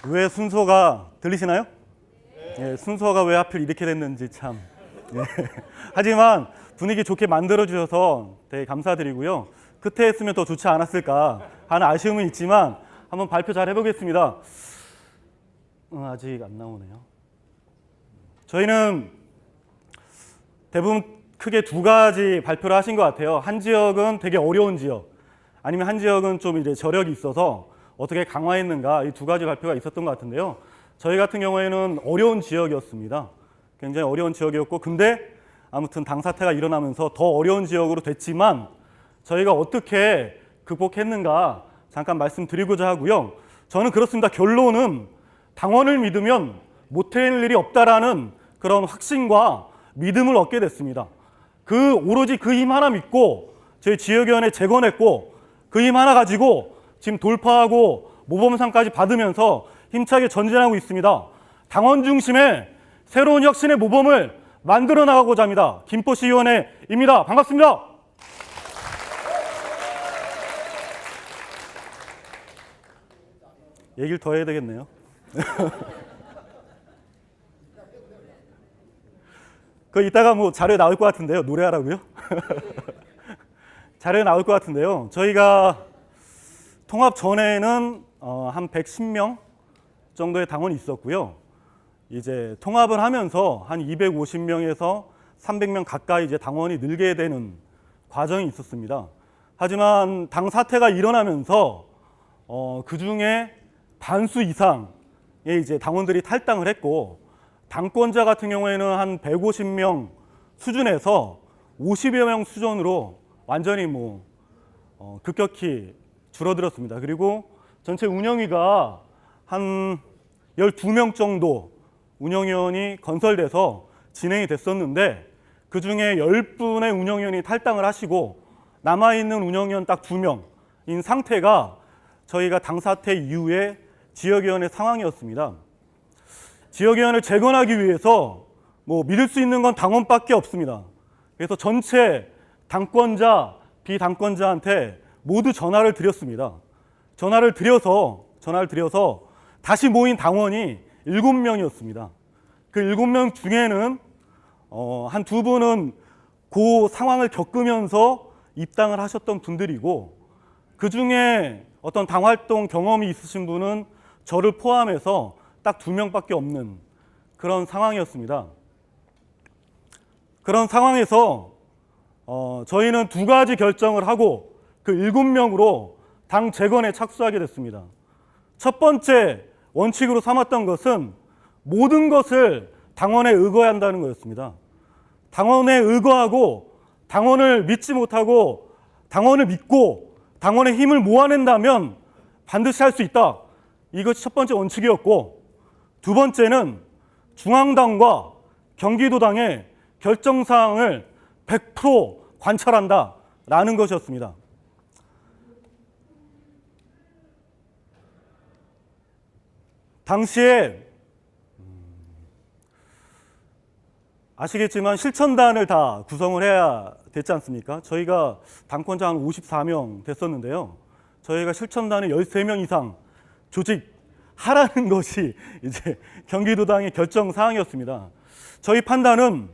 왜 순서가 들리시나요? 예, 순서가 왜 하필 이렇게 됐는지 참. 예. 하지만 분위기 좋게 만들어 주셔서 되게 감사드리고요. 그때 했으면 더 좋지 않았을까 하는 아쉬움은 있지만 한번 발표 잘 해보겠습니다. 아직 안 나오네요. 저희는 대부분 크게 두 가지 발표를 하신 것 같아요. 한 지역은 되게 어려운 지역, 아니면 한 지역은 좀 이제 저력이 있어서 어떻게 강화했는가, 이 두 가지 발표가 있었던 것 같은데요. 저희 같은 경우에는 어려운 지역이었습니다. 굉장히 어려운 지역이었고, 근데 아무튼 당 사태가 일어나면서 더 어려운 지역으로 됐지만 저희가 어떻게 극복했는가 잠깐 말씀드리고자 하고요. 저는 그렇습니다. 결론은 당원을 믿으면 못해낼 일이 없다라는 그런 확신과 믿음을 얻게 됐습니다. 오로지 그 힘 하나 믿고 저희 지역위원회 재건했고, 그 힘 하나 가지고 지금 돌파하고 모범상까지 받으면서 힘차게 전진하고 있습니다. 당원 중심의 새로운 혁신의 모범을 만들어 나가고자 합니다. 김포시의원회입니다. 반갑습니다. 얘기를 더 해야 되겠네요. 이따가 뭐 자료에 나올 것 같은데요. 노래하라고요? 자료에 나올 것 같은데요. 저희가 통합 전에는 한 110명 정도의 당원이 있었고요. 이제 통합을 하면서 한 250명에서 300명 가까이 이제 당원이 늘게 되는 과정이 있었습니다. 하지만 당 사태가 일어나면서 그 중에 반수 이상의 이제 당원들이 탈당을 했고, 당권자 같은 경우에는 한 150명 수준에서 50여 명 수준으로 완전히 급격히 줄어들었습니다. 그리고 전체 운영위가 한 12명 정도 운영위원이 건설돼서 진행이 됐었는데, 그 중에 10분의 운영위원이 탈당을 하시고 남아있는 운영위원 딱 2명인 상태가 저희가 당 사태 이후에 지역위원회 상황이었습니다. 지역위원회를 재건하기 위해서 믿을 수 있는 건 당원밖에 없습니다. 그래서 전체 당권자, 비당권자한테 모두 전화를 드렸습니다. 전화를 드려서 다시 모인 당원이 7명이었습니다. 그 7명 중에는 한 2분은 그 상황을 겪으면서 입당을 하셨던 분들이고, 그 중에 어떤 당활동 경험이 있으신 분은 저를 포함해서 딱 2명밖에 없는 그런 상황이었습니다. 그런 상황에서 저희는 두 가지 결정을 하고 그 7명으로 당 재건에 착수하게 됐습니다. 첫 번째 원칙으로 삼았던 것은 모든 것을 당원에 의거해야 한다는 거였습니다. 당원에 의거하고 당원을 믿지 못하고 당원을 믿고 당원의 힘을 모아낸다면 반드시 할 수 있다. 이것이 첫 번째 원칙이었고, 두 번째는 중앙당과 경기도당의 결정사항을 100% 관철한다라는 것이었습니다. 당시에 아시겠지만 실천단을 다 구성을 해야 됐지 않습니까? 저희가 당권자 한 54명 됐었는데요. 저희가 실천단을 13명 이상 조직하라는 것이 이제 경기도당의 결정 사항이었습니다. 저희 판단은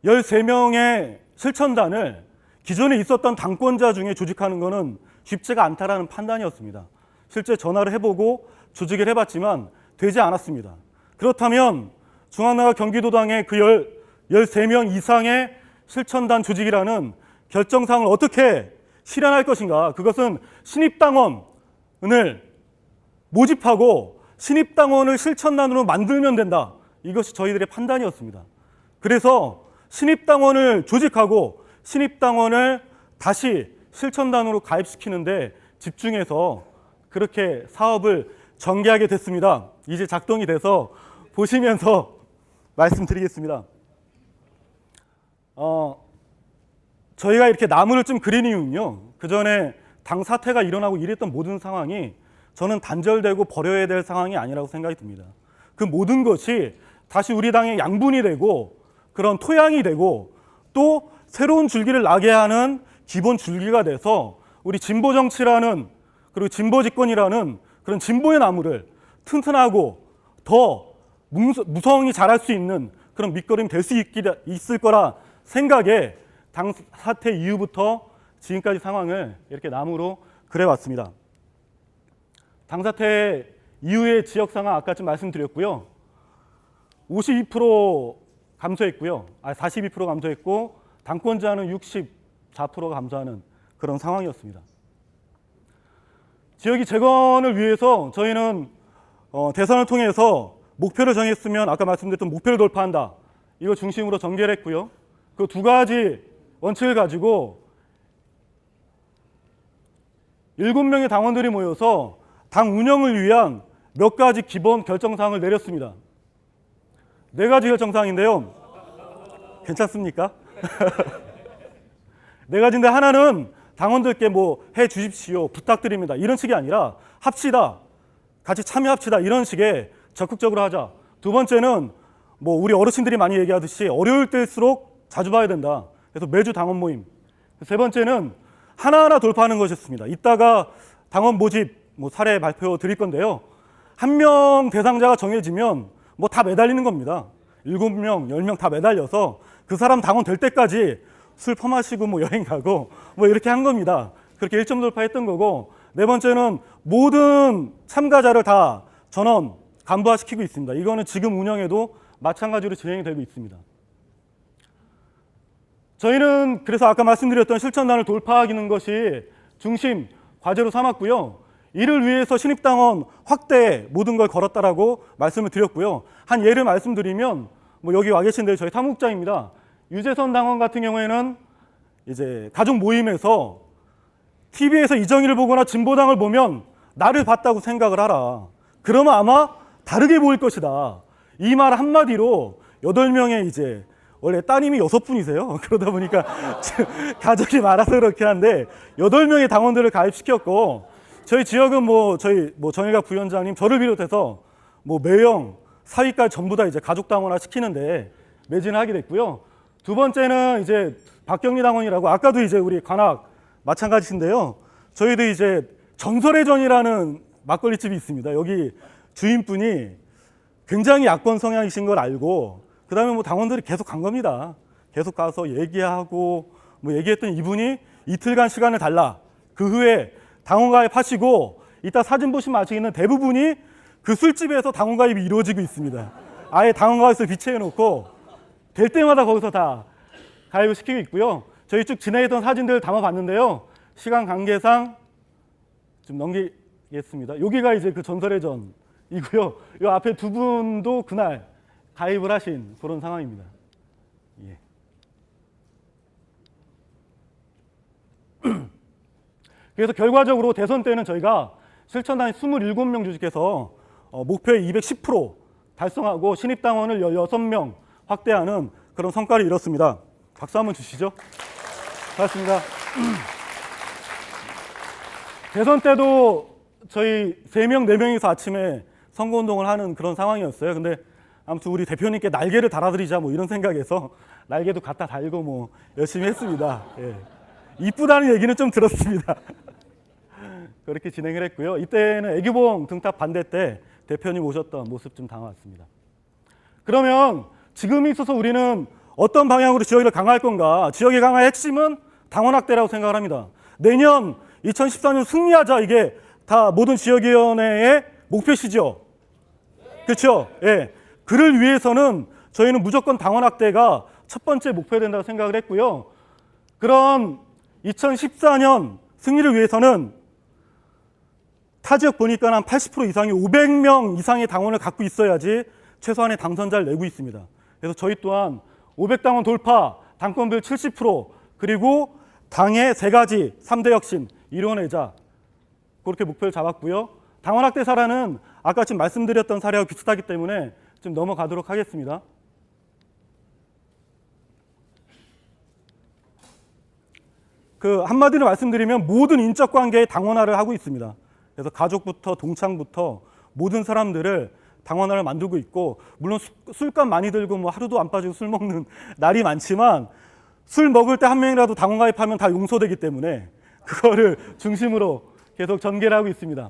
13명의 실천단을 기존에 있었던 당권자 중에 조직하는 것은 쉽지가 않다라는 판단이었습니다. 실제 전화를 해보고 조직을 해봤지만 되지 않았습니다. 그렇다면 중앙당과 경기도당의 그 13명 이상의 실천단 조직이라는 결정사항을 어떻게 실현할 것인가? 그것은 신입당원을 모집하고 신입당원을 실천단으로 만들면 된다. 이것이 저희들의 판단이었습니다. 그래서 신입당원을 조직하고 신입당원을 다시 실천단으로 가입시키는데 집중해서 그렇게 사업을 전개하게 됐습니다. 이제 작동이 돼서 보시면서 말씀드리겠습니다. 저희가 이렇게 나무를 좀 그린 이유는요, 그 전에 당 사태가 일어나고 이랬던 모든 상황이 저는 단절되고 버려야 될 상황이 아니라고 생각이 듭니다. 그 모든 것이 다시 우리 당의 양분이 되고 그런 토양이 되고 또 새로운 줄기를 나게 하는 기본 줄기가 돼서 우리 진보 정치라는, 그리고 진보 집권이라는 그런 진보의 나무를 튼튼하고 더 무성이 자랄 수 있는 그런 밑거름이 될 수 있을 거라 생각에 당 사태 이후부터 지금까지 상황을 이렇게 나무로 그려왔습니다. 당 사태 이후의 지역 상황 아까 좀 말씀드렸고요. 52% 감소했고요. 42% 감소했고 당권자는 64%가 감소하는 그런 상황이었습니다. 지역이 재건을 위해서 저희는 대선을 통해서 목표를 정했으면 아까 말씀드렸던 목표를 돌파한다. 이거 중심으로 전개를 했고요. 그 두 가지 원칙을 가지고 7명의 당원들이 모여서 당 운영을 위한 몇 가지 기본 결정사항을 내렸습니다. 4가지 결정사항인데요. 괜찮습니까? 4가지인데 하나는 당원들께 뭐 해 주십시오, 부탁드립니다, 이런 식이 아니라 합시다, 같이 참여합시다, 이런 식의 적극적으로 하자. 두 번째는 뭐 우리 어르신들이 많이 얘기하듯이 어려울 때일수록 자주 봐야 된다. 그래서 매주 당원 모임. 세 번째는 하나하나 돌파하는 것이었습니다. 이따가 당원 모집 뭐 사례 발표 드릴 건데요. 한 명 대상자가 정해지면 뭐 다 매달리는 겁니다. 7명, 10명 다 매달려서 그 사람 당원 될 때까지 술 퍼마시고 뭐 여행 가고 뭐 이렇게 한 겁니다. 그렇게 1점 돌파했던 거고, 네 번째는 모든 참가자를 다 전원 간부화시키고 있습니다. 이거는 지금 운영에도 마찬가지로 진행이 되고 있습니다. 저희는 그래서 아까 말씀드렸던 실천단을 돌파하는 것이 중심 과제로 삼았고요. 이를 위해서 신입당원 확대에 모든 걸 걸었다라고 말씀을 드렸고요. 한 예를 말씀드리면 뭐 여기 와 계신데 저희 탐국장입니다. 유재선 당원 같은 경우에는 이제 가족 모임에서 TV에서 이정희를 보거나 진보당을 보면 나를 봤다고 생각을 하라. 그러면 아마 다르게 보일 것이다. 이 말 한마디로 8명의 이제 원래 따님이 6분이세요. 그러다 보니까 가족이 많아서 그렇긴 한데 8명의 당원들을 가입시켰고, 저희 지역은 정일갑 부위원장님 저를 비롯해서 뭐 매형 사위까지 전부 다 이제 가족 당원화 시키는데 매진을 하게 됐고요. 두 번째는 이제 박경리 당원이라고 아까도 이제 우리 관악 마찬가지인데요. 저희도 이제 전설의 전이라는 막걸리집이 있습니다. 여기 주인분이 굉장히 야권 성향이신 걸 알고 그다음에 뭐 당원들이 계속 간 겁니다. 계속 가서 얘기하고 뭐 얘기했던 이분이 이틀간 시간을 달라. 그 후에 당원 가입하시고 이따 사진 보시면 아시겠는 대부분이 그 술집에서 당원 가입이 이루어지고 있습니다. 아예 당원 가입을 비치해 놓고 될 때마다 거기서 다 가입을 시키고 있고요. 저희 쭉 진행했던 사진들 담아봤는데요. 시간 관계상 좀 넘기겠습니다. 여기가 이제 그 전설의 전이고요. 이 앞에 두 분도 그날 가입을 하신 그런 상황입니다. 예. 그래서 결과적으로 대선 때는 저희가 실천당이 27명 조직해서 목표의 210% 달성하고 신입당원을 16명 확대하는 그런 성과를 이뤘습니다. 박수 한번 주시죠. 고맙습니다. 대선 때도 저희 3명, 4명이서 아침에 선거운동을 하는 그런 상황이었어요. 근데 아무튼 우리 대표님께 날개를 달아드리자 뭐 이런 생각에서 날개도 갖다 달고 뭐 열심히 했습니다. 예. 이쁘다는 얘기는 좀 들었습니다. 그렇게 진행을 했고요. 이때는 애교봉 등탑 반대 때 대표님 오셨던 모습 좀 담아왔습니다. 그러면 지금 있어서 우리는 어떤 방향으로 지역을 강화할 건가? 지역의 강화의 핵심은 당원 확대라고 생각을 합니다. 내년 2014년 승리하자, 이게 다 모든 지역위원회의 목표시죠. 그렇죠? 예. 그를 위해서는 저희는 무조건 당원 확대가 첫 번째 목표가 된다고 생각을 했고요. 그런 2014년 승리를 위해서는 타 지역 보니까 한 80% 이상이 500명 이상의 당원을 갖고 있어야지 최소한의 당선자를 내고 있습니다. 그래서 저희 또한 500당원 돌파, 당권별 70%, 그리고 당의 3가지 3대 혁신 이뤄내자, 그렇게 목표를 잡았고요. 당원 확대 사례는 아까 지금 말씀드렸던 사례와 비슷하기 때문에 좀 넘어가도록 하겠습니다. 그 한마디로 말씀드리면 모든 인적 관계의 당원화를 하고 있습니다. 그래서 가족부터 동창부터 모든 사람들을 당원화를 만들고 있고, 물론 술값 많이 들고 뭐 하루도 안 빠지고 술 먹는 날이 많지만 술 먹을 때 한 명이라도 당원 가입하면 다 용서되기 때문에 그거를 중심으로 계속 전개를 하고 있습니다.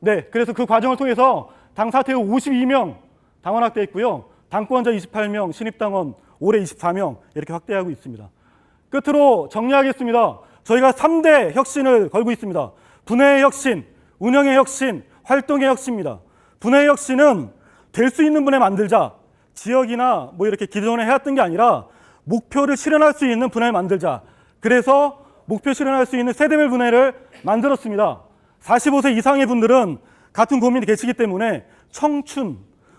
네, 그래서 그 과정을 통해서 당 사퇴후 52명 당원 확대했고요. 당권자 28명, 신입당원 올해 24명 이렇게 확대하고 있습니다. 끝으로 정리하겠습니다. 저희가 3대 혁신을 걸고 있습니다. 분해의 혁신, 운영의 혁신, 활동의 혁신입니다. 분해의 혁신은 될 수 있는 분해 만들자. 지역이나 뭐 이렇게 기존에 해왔던 게 아니라 목표를 실현할 수 있는 분해를 만들자. 그래서 목표 실현할 수 있는 세대별 분해를 만들었습니다. 45세 이상의 분들은 같은 고민이 계시기 때문에 청춘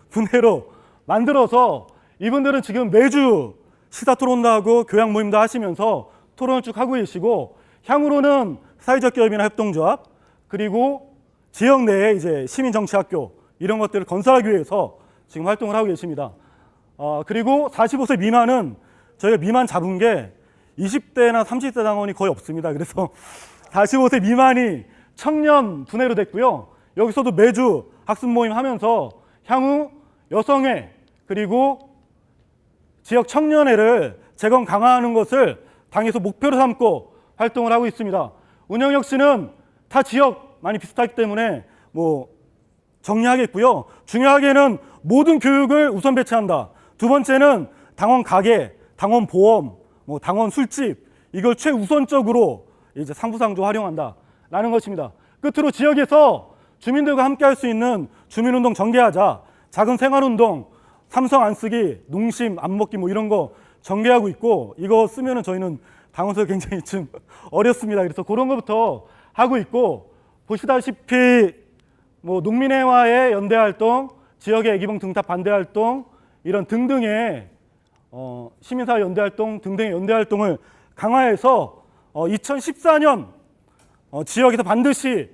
분해로 만들어서 이분들은 지금 매주 시사 토론도 하고 교양 모임도 하시면서 토론을 쭉 하고 계시고 향후로는 사회적 기업이나 협동조합 그리고 지역 내에 이제 시민정치학교 이런 것들을 건설하기 위해서 지금 활동을 하고 계십니다. 그리고 45세 미만은 저희가 미만 잡은 게 20대나 30대 당원이 거의 없습니다. 그래서 45세 미만이 청년 분해로 됐고요. 여기서도 매주 학습 모임 하면서 향후 여성회 그리고 지역 청년회를 재건 강화하는 것을 당에서 목표로 삼고 활동을 하고 있습니다. 운영 혁신은 타 지역 많이 비슷하기 때문에 뭐 정리하겠고요. 중요하게는 모든 교육을 우선 배치한다. 두 번째는 당원 가게, 당원 보험, 뭐 당원 술집 이걸 최우선적으로 이제 상부상조 활용한다라는 것입니다. 끝으로 지역에서 주민들과 함께 할 수 있는 주민운동 전개하자. 작은 생활운동, 삼성 안 쓰기, 농심 안 먹기 뭐 이런 거 전개하고 있고 이거 쓰면은 저희는 당원서 굉장히 좀 어렵습니다. 그래서 그런 것부터 하고 있고 보시다시피 뭐 농민회와의 연대활동, 지역의 애기봉 등탑 반대활동 이런 등등의 시민사회 연대활동 등등의 연대활동을 강화해서 2014년 지역에서 반드시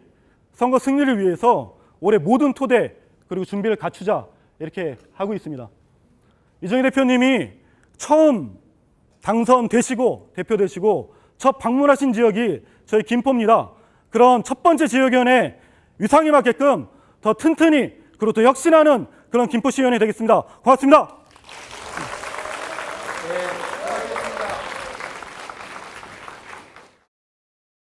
선거 승리를 위해서 올해 모든 토대 그리고 준비를 갖추자 이렇게 하고 있습니다. 이정희 대표님이 처음 당선되시고 대표되시고 첫 방문하신 지역이 저희 김포입니다. 그런 첫 번째 지역위원회 위상에 맞게끔 더 튼튼히 그리고 더 혁신하는 그런 김포시의원이 되겠습니다. 고맙습니다. 네.